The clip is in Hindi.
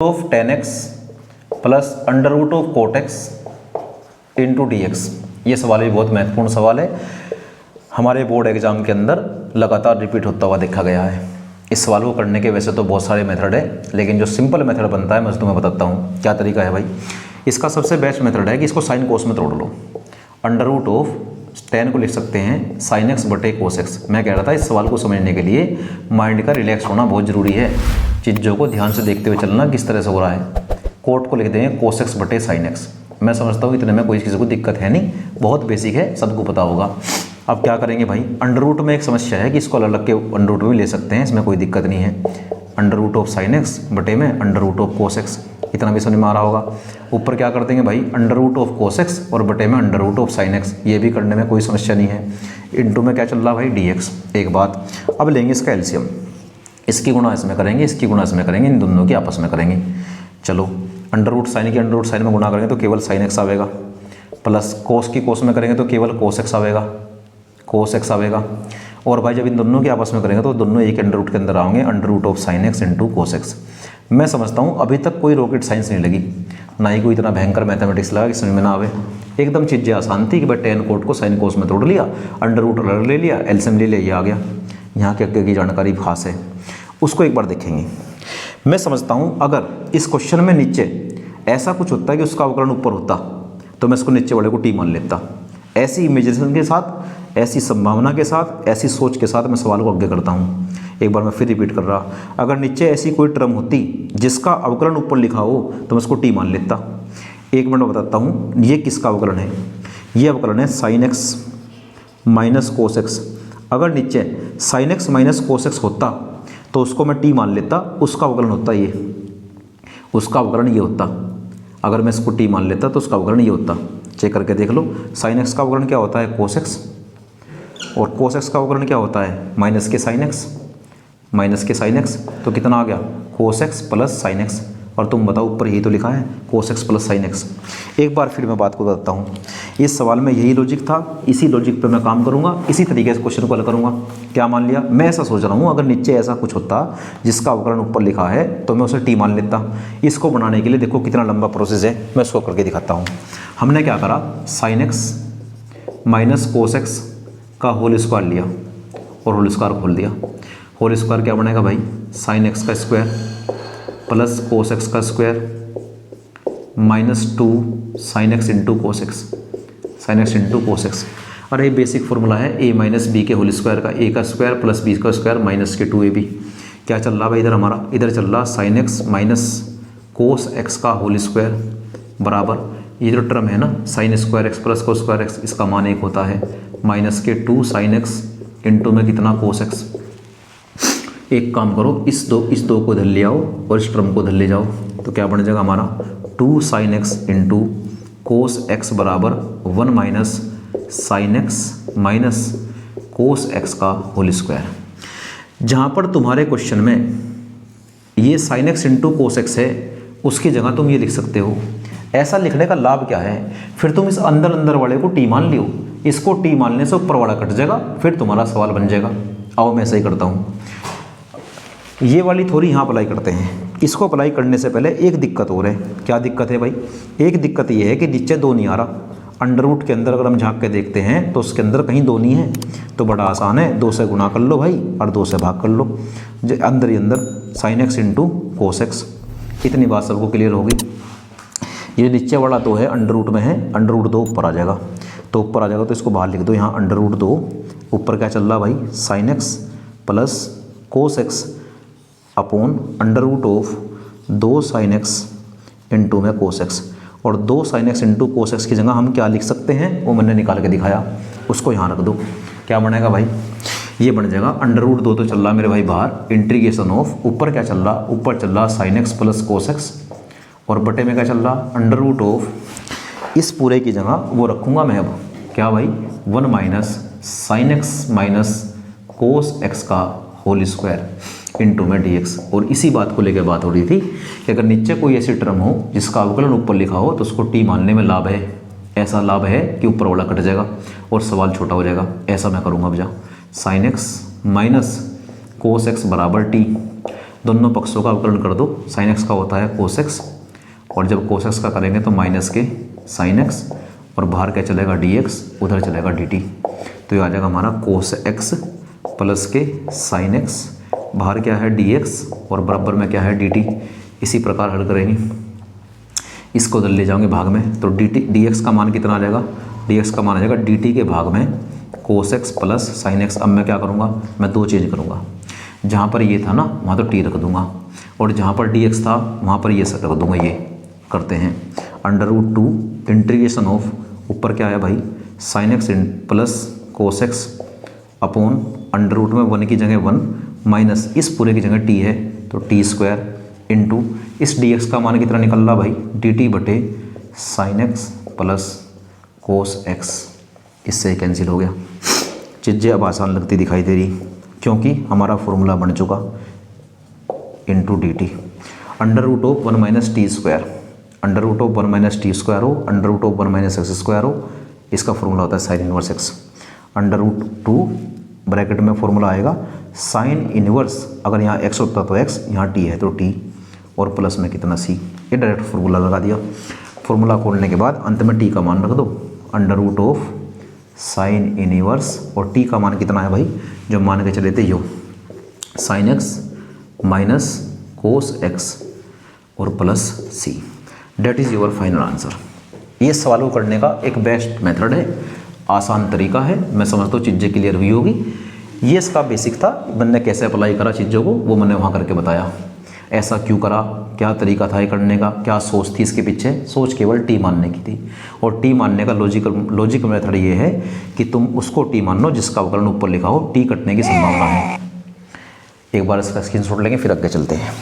Of tan x plus under root of cot x into d x. ये सवाल भी बहुत महत्वपूर्ण सवाल है, हमारे बोर्ड एग्जाम के अंदर लगातार रिपीट होता हुआ देखा गया है। इस सवाल को करने के वैसे तो बहुत सारे मेथड है, लेकिन जो सिंपल मेथड बनता है मैं तुम्हें बताता हूँ क्या तरीका है भाई। इसका सबसे बेस्ट मेथड है कि इसको साइन कोस में तोड़ लो। अंडर रूट ऑफ 10 को लिख सकते हैं साइन एक्स बटे कोस एक्स। मैं कह रहा था इस सवाल को समझने के लिए माइंड का रिलैक्स होना बहुत ज़रूरी है, चीज़ों को ध्यान से देखते हुए चलना किस तरह से हो रहा है। कोट को लिख देंगे कोस एक्स बटे साइन एक्स। मैं समझता हूँ इतने में कोई किसी को दिक्कत है नहीं, बहुत बेसिक है, सबको पता होगा। अब क्या करेंगे भाई, अंडर रूट में एक समस्या है कि इसको अलग अलग के अंडर रूट में ले सकते हैं, इसमें कोई दिक्कत नहीं है। Under root of sine x बटे में under root of cos x, इतना भी समझ में आ रहा होगा। ऊपर क्या कर देंगे भाई, under root of cos x और बटे में under root of sine x, ये भी करने में कोई समस्या नहीं है। इंटू में क्या चल रहा भाई डी एक्स। एक बात, अब लेंगे इसका एलसीएम, इसकी गुणा इसमें करेंगे, इसकी गुणा इसमें करेंगे, इन दोनों की आपस में करेंगे। चलो अंडर रूट साइन की अंडर रूट साइन में गुणा करेंगे तो केवल साइन एक्स आवेगा, प्लस कोस की कोस में करेंगे तो केवल कोस एक्स आवेगा, कोस एक्स आवेगा। और भाई जब इन दोनों की आपस में करेंगे तो दोनों एक अंडर रूट के अंदर आएंगे, under root of sine x into cos x. मैं समझता हूँ अभी तक कोई रॉकेट साइंस नहीं लगी, ना ही कोई इतना भयंकर मैथमेटिक्स लगा कि समझ में ना आवे। एकदम चीज़ें आसान थी कि भाई टेन कोट को साइन कोस में तोड़ लिया, अंडर रूट अलग ले लिया, एलसीएम ले लिया, ये आ गया। यहाँ के आगे की जानकारी खास है, उसको एक बार देखेंगे। मैं समझता हूँ अगर इस क्वेश्चन में नीचे ऐसा कुछ होता है कि उसका अवकलन ऊपर होता तो मैं इसको नीचे वाले को टी मान लेता। ऐसी इमेजिनेशन के साथ, ऐसी संभावना के साथ, ऐसी सोच के साथ मैं सवाल को आगे करता हूँ। एक बार मैं फिर रिपीट कर रहा, अगर नीचे ऐसी कोई टर्म होती जिसका अवकलन ऊपर लिखा हो तो मैं उसको टी मान लेता। एक मिनट में बताता हूँ ये किसका अवकलन है। ये अवकलन है sign x minus cos x. अगर नीचे sign x minus cos x होता तो उसको मैं टी मान लेता, उसका अवकलन होता ये, उसका अवकलन ये होता। अगर मैं इसको टी मान लेता तो उसका अवकलन ये होता। चेक करके देख लो, साइन एक्स का अवकलन क्या होता है कोस एक्स, और कोस एक्स का अवकलन क्या होता है माइनस के साइन एक्स, माइनस के साइन एक्स। तो कितना आ गया cos x plus sine x. और तुम बताओ ऊपर यही तो लिखा है cos x plus sine x. एक बार फिर मैं बात को बताता हूँ, इस सवाल में यही लॉजिक था, इसी लॉजिक पे मैं काम करूँगा, इसी तरीके से क्वेश्चन को हल करूँगा। क्या मान लिया, मैं ऐसा सोच रहा हूँ अगर नीचे ऐसा कुछ होता जिसका अवकलन ऊपर लिखा है तो मैं उसे टी मान लेता। इसको बनाने के लिए देखो कितना लंबा प्रोसेस है, मैं इसको करके दिखाता हूँ। हमने क्या करा, sign x minus cos x का होल स्क्वायर लिया और होल स्क्वायर खोल दिया। होल स्क्वायर क्या बनेगा भाई, साइन एक्स का स्क्वायर प्लस कोस एक्स का square minus 2 sine x into cos x, sign x into cos x. और ये बेसिक फॉर्मूला है ए माइनस बी के होल स्क्वायर का, ए का स्क्वायर प्लस बी का स्क्वायर माइनस के 2ab। क्या चल रहा भाई इधर हमारा, इधर चल रहा sign x minus cos x का होल स्क्वायर बराबर ये जो टर्म है ना sine square x plus cos square x, इसका मान 1 होता है, माइनस के 2 साइन एक्स इंटू में कितना कोस एक्स। एक काम करो, इस दो को इधर ले आओ और इस टर्म को इधर ले जाओ तो क्या बन जाएगा हमारा 2 sine x into cos x बराबर 1 minus sign x minus cos x का होल स्क्वायर। जहाँ पर तुम्हारे क्वेश्चन में ये sign x into cos x है उसकी जगह तुम ये लिख सकते हो। ऐसा लिखने का लाभ क्या है, फिर तुम इस अंदर अंदर वाले को टी मान लियो, इसको टी मानने से ऊपर वाला कट जाएगा, फिर तुम्हारा सवाल बन जाएगा। आओ मैं ऐसा ही करता हूँ, ये वाली थोड़ी यहाँ अप्लाई करते हैं। इसको अप्लाई करने से पहले एक दिक्कत और है। क्या दिक्कत है भाई, एक दिक्कत ये है कि नीचे 2 नहीं आ रहा। अंडर रूट के अंदर अगर हम झाँक के देखते हैं तो उसके अंदर कहीं 2 नहीं है, तो बड़ा आसान है, 2 से गुणा कर लो भाई और 2 से भाग कर लो। जो अंदर ही अंदर sign x into cos x, इतनी बात सबको क्लियर होगी। ये नीचे वाला 2 है अंडर रूट में है, अंडर रूट 2 ऊपर आ जाएगा, तो ऊपर आ जाएगा तो इसको बाहर लिख दो यहाँ अंडर रूट 2। ऊपर क्या चल रहा भाई sine x plus cos x upon under root of 2 sine x into में कोस एक्स। और 2 sine x into cos x की जगह हम क्या लिख सकते हैं वो मैंने निकाल के दिखाया, उसको यहाँ रख दो। क्या बनेगा भाई, ये बन जाएगा अंडर रूट 2 तो चल रहा मेरे भाई बाहर, इंटीग्रेशन ऑफ ऊपर क्या चल रहा, ऊपर चल रहा sign x plus cos x, और बटे में क्या चल रहा अंडर रूट ऑफ इस पूरे की जगह वो रखूँगा मैं अब क्या भाई 1 minus sign x minus cos x का होल स्क्वायर इंटू में डी एक्स। और इसी बात को लेकर बात हो रही थी कि अगर नीचे कोई ऐसी टर्म हो जिसका अवकलन ऊपर लिखा हो तो उसको टी मानने में लाभ है। ऐसा लाभ है कि ऊपर वाला कट जाएगा और सवाल छोटा हो जाएगा। ऐसा मैं करूँगा अब, जा sign x minus cos x बराबर टी। दोनों पक्षों का अवकलन कर दो। साइन एक्स का होता है कोस एक्स, और जब कोस एक्स का करेंगे तो माइनस के साइन एक्स, और बाहर क्या चलेगा डी एक्स, उधर चलेगा डी टी। तो ये आ जाएगा हमारा कोस एक्स प्लस के साइन एक्स, बाहर क्या है डी एक्स और बराबर में क्या है डी टी। इसी प्रकार हल करेंगे, इसको उधर ले जाओगे भाग में, तो डी टी डी एक्स का मान कितना आ जाएगा, डी एक्स का मान आ जाएगा डी टी के भाग में cos x plus sine x. अब मैं क्या करूँगा, मैं दो चेंज करूँगा, जहाँ पर ये था ना वहाँ तो टी रख दूँगा, और जहाँ पर डी एक्स था वहाँ पर ये रख दूँगा। ये करते हैं √2 इंटीग्रेशन ऑफ, ऊपर क्या है भाई sine x plus cos x upon √ में 1 की जगह 1 माइनस इस पूरे की जगह टी है तो टी स्क्वायर इंटू इस डी एक्स का मान कितना निकल रहा भाई डी टी बटे sign x plus cos x. इससे कैंसिल हो गया। चीज़ें अब आसान लगती दिखाई दे रही क्योंकि हमारा फॉर्मूला बन चुका into D T. √1 minus T square, √1 minus T square हो, √1 माइनस एक्स स्क्वायर हो, इसका फॉर्मूला होता है साइन इनवर्स एक्स। √2 ब्रैकेट में फॉर्मूला आएगा साइन इनवर्स, अगर यहाँ एक्स होता तो एक्स, यहाँ टी है तो टी, और प्लस में कितना सी। ये डायरेक्ट फॉर्मूला लगा दिया। फॉर्मूला खोलने के बाद अंत में टी का मान रख दो, √ऑफ साइन इनवर्स, और टी का मान कितना है भाई जो मान के चले थे यो sine x minus cos x और plus C. That is your final answer. ये सवाल को करने का एक बेस्ट मेथड है, आसान तरीका है। मैं समझता हूँ चीज़ें क्लियर हुई होगी। ये इसका बेसिक था, मैंने कैसे अप्लाई करा चीज़ों को वो मैंने वहाँ करके बताया। ऐसा क्यों करा, क्या तरीका था ये करने का, क्या सोच थी इसके पीछे। सोच केवल टी मानने की थी, और टी मानने का लॉजिकल मेथड ये है कि तुम उसको टी मान लो जिसका अवकलन ऊपर लिखा हो, टी कटने की संभावना है। एक बार इसका स्क्रीनशॉट लेंगे फिर आगे चलते हैं।